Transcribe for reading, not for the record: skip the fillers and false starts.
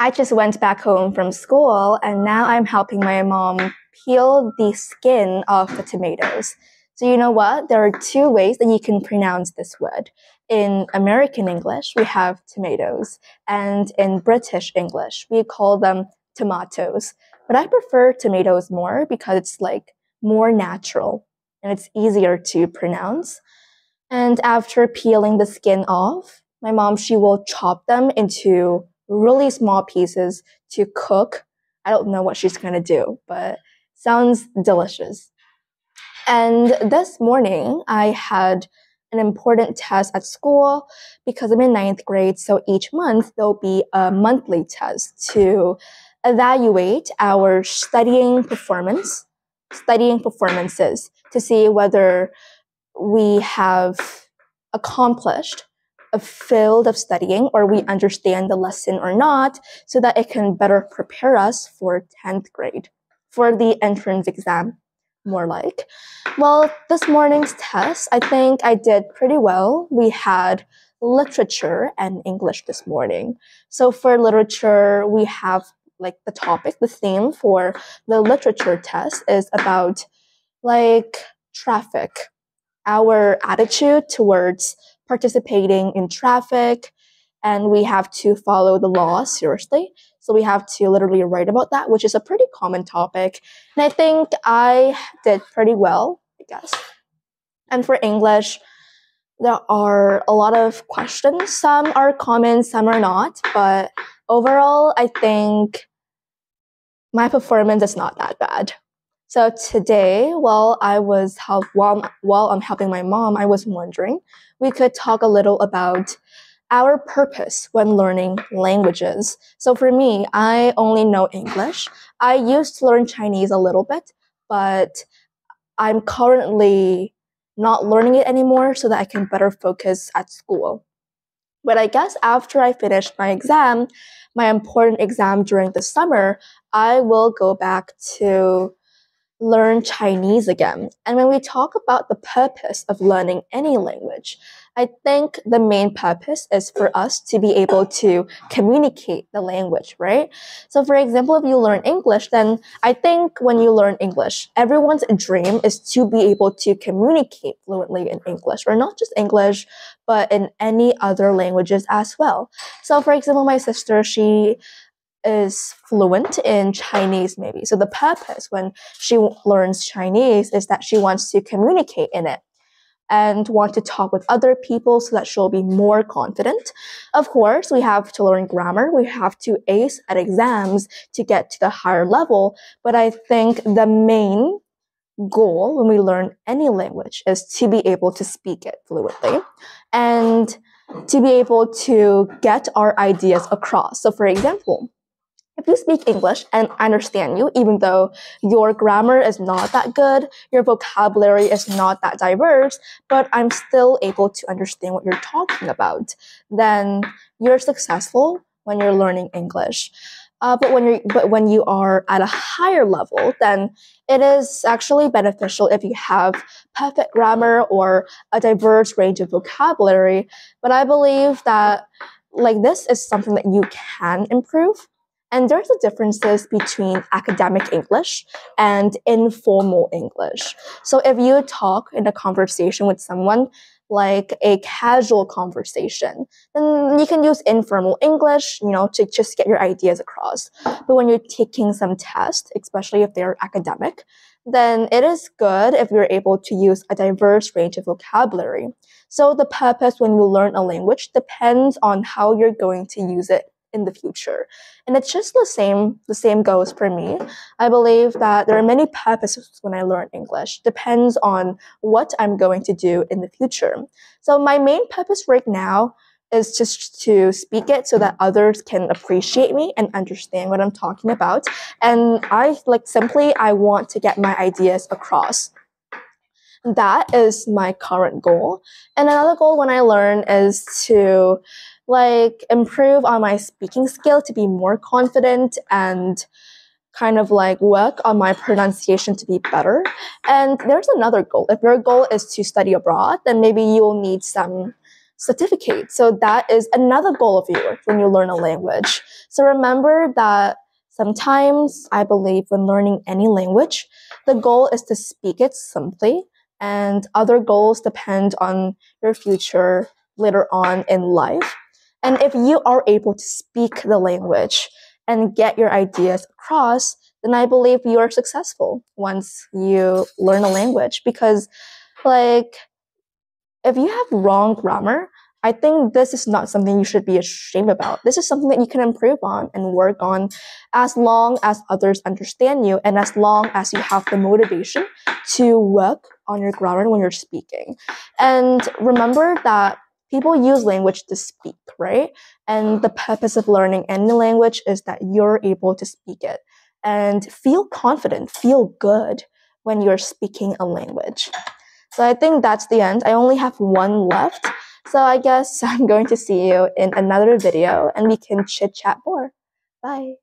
I just went back home from school and now I'm helping my mom peel the skin off the tomatoes. So, you know what? There are two ways that you can pronounce this word. In American English, we have tomatoes, and in British English, we call them tomatoes. But I prefer tomatoes more because it's like more natural and it's easier to pronounce. And after peeling the skin off, my mom, she will chop them into really small pieces to cook. I don't know what she's gonna do, but sounds delicious. And this morning, I had an important test at school because I'm in ninth grade. So each month, there'll be a monthly test to evaluate our studying performances to see whether we have accomplished a field of studying or we understand the lesson or not so that it can better prepare us for 10th grade, for the entrance exam, more like. Well, this morning's test, I think I did pretty well. We had literature and English this morning. So for literature, we have like the topic, the theme for the literature test is about like traffic, our attitude towards participating in traffic, and we have to follow the law seriously. So we have to literally write about that, which is a pretty common topic. And I think I did pretty well, I guess. And for English, there are a lot of questions. Some are common, some are not. But overall, I think my performance is not that bad. So today, while I'm helping my mom, I was wondering we could talk a little about our purpose when learning languages. So for me, I only know English. I used to learn Chinese a little bit, but I'm currently not learning it anymore so that I can better focus at school. But I guess after I finish my exam, my important exam during the summer, I will go back to learn Chinese again. And when we talk about the purpose of learning any language, I think the main purpose is for us to be able to communicate the language, right? So for example, if you learn English, then I think when you learn English, everyone's dream is to be able to communicate fluently in English, or not just English, but in any other languages as well. So for example, my sister, she is fluent in Chinese, maybe. So the purpose when she learns Chinese is that she wants to communicate in it and want to talk with other people so that she'll be more confident. Of course, we have to learn grammar. We have to ace at exams to get to the higher level. But I think the main goal when we learn any language is to be able to speak it fluently and to be able to get our ideas across. So for example, if you speak English and I understand you, even though your grammar is not that good, your vocabulary is not that diverse, but I'm still able to understand what you're talking about, then you're successful when you're learning English. But when you are at a higher level, then it is actually beneficial if you have perfect grammar or a diverse range of vocabulary. But I believe that like this is something that you can improve. And there's a differences between academic English and informal English. So if you talk in a conversation with someone, like a casual conversation, then you can use informal English, to just get your ideas across. But when you're taking some tests, especially if they're academic, then it is good if you're able to use a diverse range of vocabulary. So the purpose when you learn a language depends on how you're going to use it in the future. And it's just the same goes for me. I believe that there are many purposes when I learn English. Depends on what I'm going to do in the future. So my main purpose right now is just to speak it so that others can appreciate me and understand what I'm talking about. And I want to get my ideas across. That is my current goal. And another goal when I learn is to improve on my speaking skill to be more confident and kind of work on my pronunciation to be better. And there's another goal. If your goal is to study abroad, then maybe you'll need some certificate. So that is another goal of yours when you learn a language. So remember that sometimes I believe when learning any language, the goal is to speak it simply, and other goals depend on your future later on in life. And if you are able to speak the language and get your ideas across, then I believe you are successful once you learn a language. Because, like, if you have wrong grammar, I think this is not something you should be ashamed about. This is something that you can improve on and work on as long as others understand you and as long as you have the motivation to work on your grammar when you're speaking. And remember that people use language to speak, right? And the purpose of learning any language is that you're able to speak it and feel confident, feel good when you're speaking a language. So I think that's the end. I only have one left. So I guess I'm going to see you in another video and we can chit chat more. Bye.